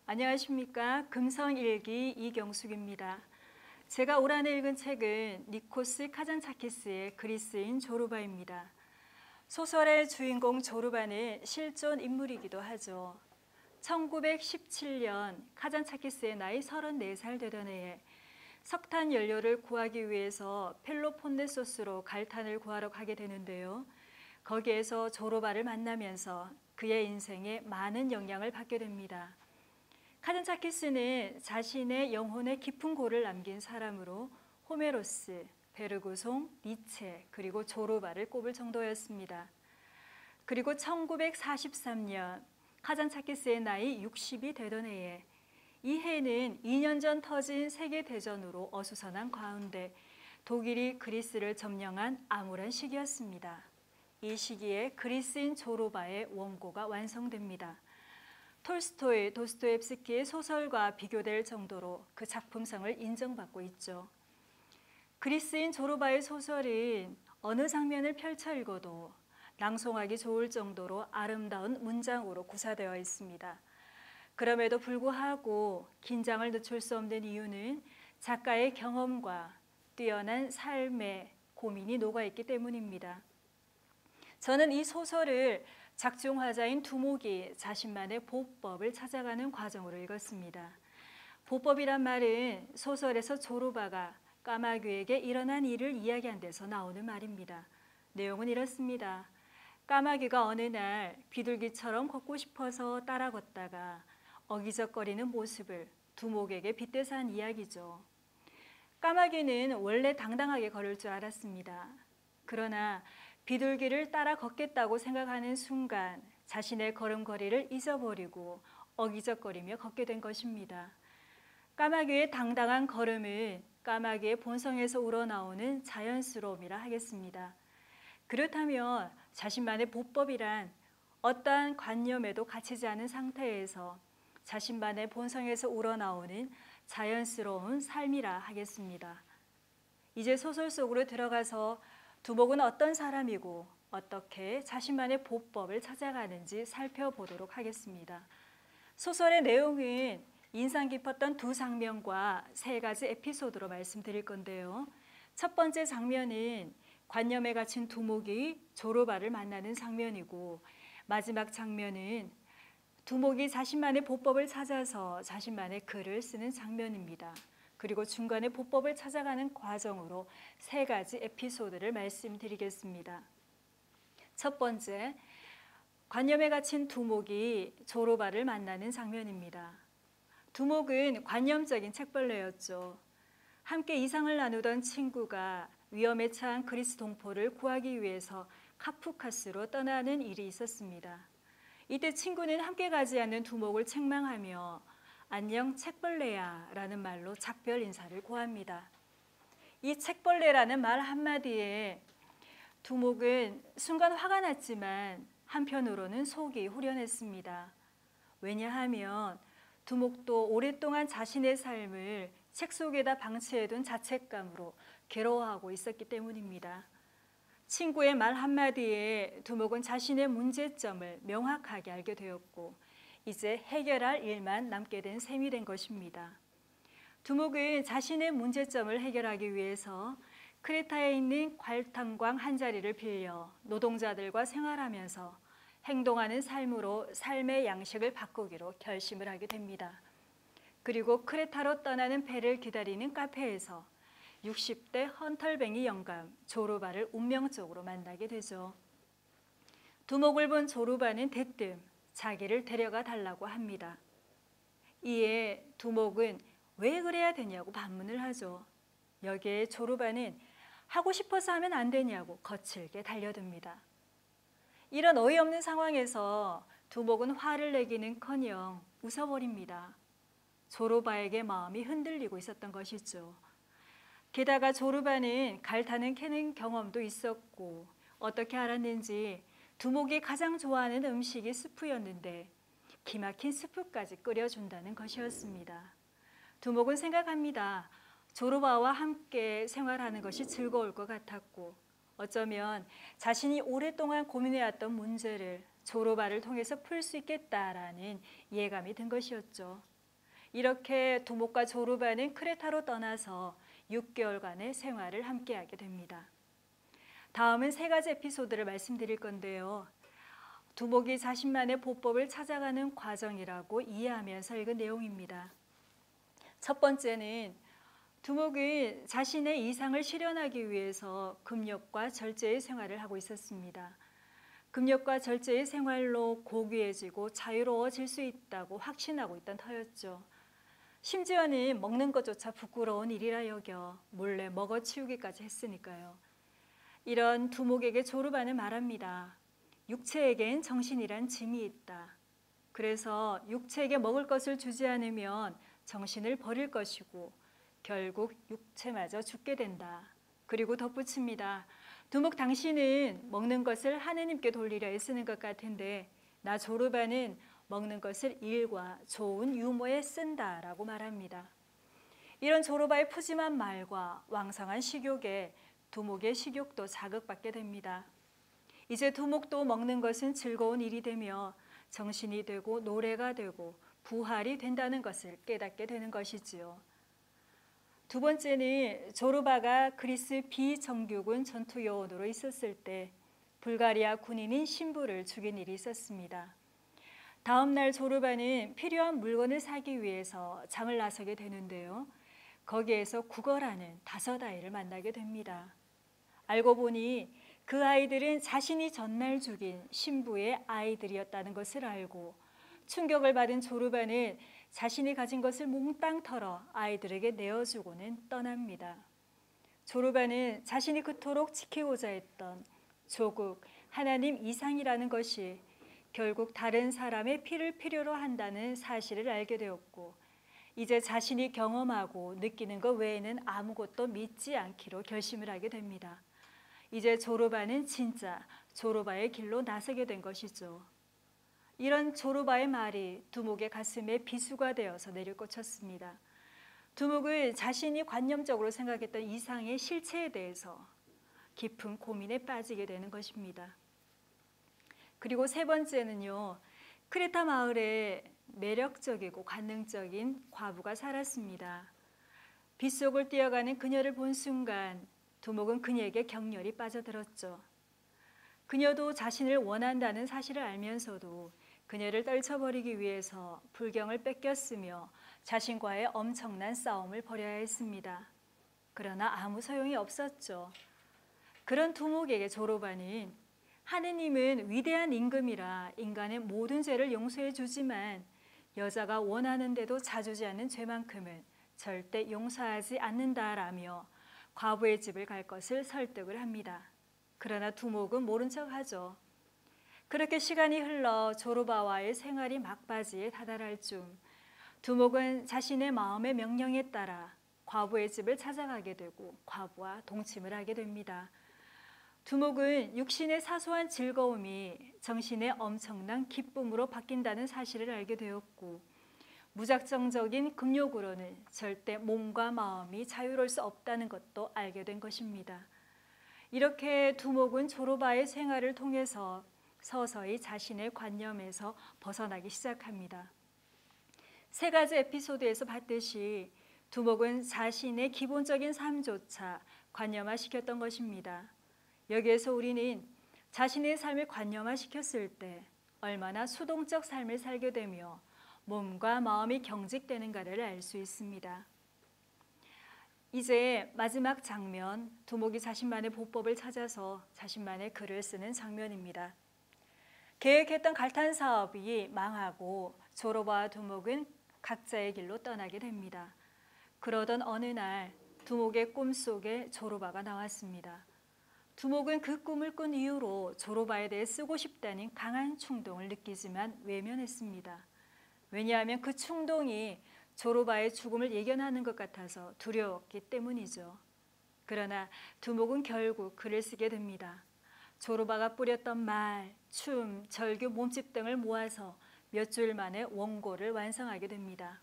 안녕하십니까. 금성일기 이경숙입니다. 제가 올 한해 읽은 책은 니코스 카잔차키스의 그리스인 조르바입니다. 소설의 주인공 조르바는 실존 인물이기도 하죠. 1917년 카잔차키스의 나이 34살 되던 해에 석탄 연료를 구하기 위해서 펠로폰네소스로 갈탄을 구하러 가게 되는데요. 거기에서 조르바를 만나면서 그의 인생에 많은 영향을 받게 됩니다. 카잔차키스는 자신의 영혼에 깊은 골을 남긴 사람으로 호메로스, 베르그송, 니체 그리고 조르바를 꼽을 정도였습니다. 그리고 1943년 카잔차키스의 나이 60이 되던 해에 이 해는 2년 전 터진 세계대전으로 어수선한 가운데 독일이 그리스를 점령한 암울한 시기였습니다. 이 시기에 그리스인 조르바의 원고가 완성됩니다. 톨스토이, 도스토옙스키의 소설과 비교될 정도로 그 작품성을 인정받고 있죠. 그리스인 조르바의 소설은 어느 장면을 펼쳐 읽어도 낭송하기 좋을 정도로 아름다운 문장으로 구사되어 있습니다. 그럼에도 불구하고 긴장을 늦출 수 없는 이유는 작가의 경험과 뛰어난 삶의 고민이 녹아있기 때문입니다. 저는 이 소설을 작중화자인 두목이 자신만의 보법을 찾아가는 과정으로 읽었습니다. 보법이란 말은 소설에서 조르바가 까마귀에게 일어난 일을 이야기한 데서 나오는 말입니다. 내용은 이렇습니다. 까마귀가 어느 날 비둘기처럼 걷고 싶어서 따라 걷다가 어기적거리는 모습을 두목에게 빗대서 한 이야기죠. 까마귀는 원래 당당하게 걸을 줄 알았습니다. 그러나 비둘기를 따라 걷겠다고 생각하는 순간 자신의 걸음걸이를 잊어버리고 어기적거리며 걷게 된 것입니다. 까마귀의 당당한 걸음은 까마귀의 본성에서 우러나오는 자연스러움이라 하겠습니다. 그렇다면 자신만의 보법이란 어떠한 관념에도 갇히지 않은 상태에서 자신만의 본성에서 우러나오는 자연스러운 삶이라 하겠습니다. 이제 소설 속으로 들어가서 두목은 어떤 사람이고 어떻게 자신만의 보법을 찾아가는지 살펴보도록 하겠습니다. 소설의 내용은 인상 깊었던 두 장면과 세 가지 에피소드로 말씀드릴 건데요. 첫 번째 장면은 관념에 갇힌 두목이 조르바를 만나는 장면이고, 마지막 장면은 두목이 자신만의 보법을 찾아서 자신만의 글을 쓰는 장면입니다. 그리고 중간에 보법을 찾아가는 과정으로 세 가지 에피소드를 말씀드리겠습니다. 첫 번째, 관념에 갇힌 두목이 조르바를 만나는 장면입니다. 두목은 관념적인 책벌레였죠. 함께 이상을 나누던 친구가 위험에 처한 그리스 동포를 구하기 위해서 카푸카스로 떠나는 일이 있었습니다. 이때 친구는 함께 가지 않는 두목을 책망하며 안녕 책벌레야 라는 말로 작별 인사를 고합니다. 이 책벌레라는 말 한마디에 두목은 순간 화가 났지만 한편으로는 속이 후련했습니다. 왜냐하면 두목도 오랫동안 자신의 삶을 책 속에다 방치해둔 자책감으로 괴로워하고 있었기 때문입니다. 친구의 말 한마디에 두목은 자신의 문제점을 명확하게 알게 되었고 이제 해결할 일만 남게 된 셈이 된 것입니다. 두목은 자신의 문제점을 해결하기 위해서 크레타에 있는 괄탄광 한 자리를 빌려 노동자들과 생활하면서 행동하는 삶으로 삶의 양식을 바꾸기로 결심을 하게 됩니다. 그리고 크레타로 떠나는 배를 기다리는 카페에서 60대 헌털뱅이 영감 조르바를 운명적으로 만나게 되죠. 두목을 본 조르바는 대뜸 자기를 데려가 달라고 합니다. 이에 두목은 왜 그래야 되냐고 반문을 하죠. 여기에 조르바는 하고 싶어서 하면 안 되냐고 거칠게 달려듭니다. 이런 어이없는 상황에서 두목은 화를 내기는커녕 웃어버립니다. 조르바에게 마음이 흔들리고 있었던 것이죠. 게다가 조르바는 갈탄을 캐는 경험도 있었고 어떻게 알았는지 두목이 가장 좋아하는 음식이 스프였는데 기막힌 스프까지 끓여준다는 것이었습니다. 두목은 생각합니다. 조르바와 함께 생활하는 것이 즐거울 것 같았고 어쩌면 자신이 오랫동안 고민해왔던 문제를 조르바를 통해서 풀 수 있겠다라는 예감이 든 것이었죠. 이렇게 두목과 조르바는 크레타로 떠나서 6개월간의 생활을 함께하게 됩니다. 다음은 3가지 에피소드를 말씀드릴 건데요. 두목이 자신만의 보법을 찾아가는 과정이라고 이해하면서 읽은 내용입니다. 첫 번째는 두목은 자신의 이상을 실현하기 위해서 금욕과 절제의 생활을 하고 있었습니다. 금욕과 절제의 생활로 고귀해지고 자유로워질 수 있다고 확신하고 있던 터였죠. 심지어는 먹는 것조차 부끄러운 일이라 여겨 몰래 먹어치우기까지 했으니까요. 이런 두목에게 조르바는 말합니다. 육체에겐 정신이란 짐이 있다. 그래서 육체에게 먹을 것을 주지 않으면 정신을 버릴 것이고 결국 육체마저 죽게 된다. 그리고 덧붙입니다. 두목 당신은 먹는 것을 하느님께 돌리려 애쓰는 것 같은데 나 조르바는 먹는 것을 일과 좋은 유모에 쓴다라고 말합니다. 이런 조르바의 푸짐한 말과 왕성한 식욕에 두목의 식욕도 자극받게 됩니다. 이제 두목도 먹는 것은 즐거운 일이 되며 정신이 되고 노래가 되고 부활이 된다는 것을 깨닫게 되는 것이지요. 두 번째는 조르바가 그리스 비정규군 전투 요원으로 있었을 때 불가리아 군인인 신부를 죽인 일이 있었습니다. 다음 날 조르바는 필요한 물건을 사기 위해서 장을 나서게 되는데요. 거기에서 구걸하는 5아이를 만나게 됩니다. 알고 보니 그 아이들은 자신이 전날 죽인 신부의 아이들이었다는 것을 알고 충격을 받은 조르바는 자신이 가진 것을 몽땅 털어 아이들에게 내어주고는 떠납니다. 조르바는 자신이 그토록 지키고자 했던 조국, 하나님 이상이라는 것이 결국 다른 사람의 피를 필요로 한다는 사실을 알게 되었고 이제 자신이 경험하고 느끼는 것 외에는 아무것도 믿지 않기로 결심을 하게 됩니다. 이제 조르바는 진짜 조르바의 길로 나서게 된 것이죠. 이런 조르바의 말이 두목의 가슴에 비수가 되어서 내려꽂혔습니다. 두목은 자신이 관념적으로 생각했던 이상의 실체에 대해서 깊은 고민에 빠지게 되는 것입니다. 그리고 3번째는요. 크레타 마을에 매력적이고 관능적인 과부가 살았습니다. 빗속을 뛰어가는 그녀를 본 순간 두목은 그녀에게 격렬히 빠져들었죠. 그녀도 자신을 원한다는 사실을 알면서도 그녀를 떨쳐버리기 위해서 불경을 뺏겼으며 자신과의 엄청난 싸움을 벌여야 했습니다. 그러나 아무 소용이 없었죠. 그런 두목에게 조르바는 하느님은 위대한 임금이라 인간의 모든 죄를 용서해 주지만 여자가 원하는데도 자주지 않는 죄만큼은 절대 용서하지 않는다라며 과부의 집을 갈 것을 설득을 합니다. 그러나 두목은 모른 척하죠. 그렇게 시간이 흘러 조르바와의 생활이 막바지에 다다를 즈음 두목은 자신의 마음의 명령에 따라 과부의 집을 찾아가게 되고 과부와 동침을 하게 됩니다. 두목은 육신의 사소한 즐거움이 정신의 엄청난 기쁨으로 바뀐다는 사실을 알게 되었고 무작정적인 금욕으로는 절대 몸과 마음이 자유로울 수 없다는 것도 알게 된 것입니다. 이렇게 두목은 조르바의 생활을 통해서 서서히 자신의 관념에서 벗어나기 시작합니다. 3가지 에피소드에서 봤듯이 두목은 자신의 기본적인 삶조차 관념화시켰던 것입니다. 여기에서 우리는 자신의 삶을 관념화시켰을 때 얼마나 수동적 삶을 살게 되며 몸과 마음이 경직되는가를 알 수 있습니다. 이제 마지막 장면, 두목이 자신만의 보법을 찾아서 자신만의 글을 쓰는 장면입니다. 계획했던 갈탄 사업이 망하고 조르바와 두목은 각자의 길로 떠나게 됩니다. 그러던 어느 날 두목의 꿈속에 조르바가 나왔습니다. 두목은 그 꿈을 꾼 이후로 조르바에 대해 쓰고 싶다는 강한 충동을 느끼지만 외면했습니다. 왜냐하면 그 충동이 조르바의 죽음을 예견하는 것 같아서 두려웠기 때문이죠. 그러나 두목은 결국 글을 쓰게 됩니다. 조르바가 뿌렸던 말, 춤, 절규, 몸집 등을 모아서 몇 주일 만에 원고를 완성하게 됩니다.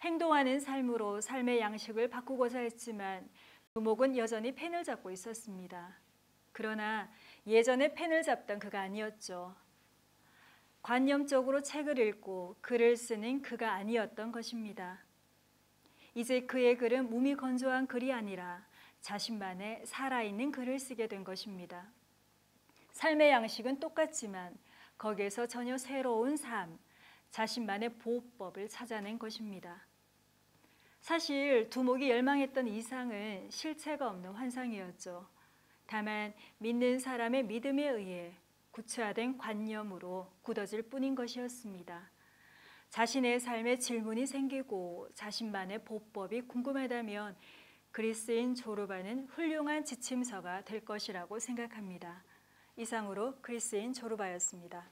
행동하는 삶으로 삶의 양식을 바꾸고자 했지만 두목은 여전히 펜을 잡고 있었습니다. 그러나 예전에 펜을 잡던 그가 아니었죠. 관념적으로 책을 읽고 글을 쓰는 그가 아니었던 것입니다. 이제 그의 글은 몸이 건조한 글이 아니라 자신만의 살아있는 글을 쓰게 된 것입니다. 삶의 양식은 똑같지만 거기에서 전혀 새로운 삶, 자신만의 보호법을 찾아낸 것입니다. 사실 두목이 열망했던 이상은 실체가 없는 환상이었죠. 다만 믿는 사람의 믿음에 의해 구체화된 관념으로 굳어질 뿐인 것이었습니다. 자신의 삶에 질문이 생기고 자신만의 보법이 궁금하다면 그리스인 조르바는 훌륭한 지침서가 될 것이라고 생각합니다. 이상으로 그리스인 조르바였습니다.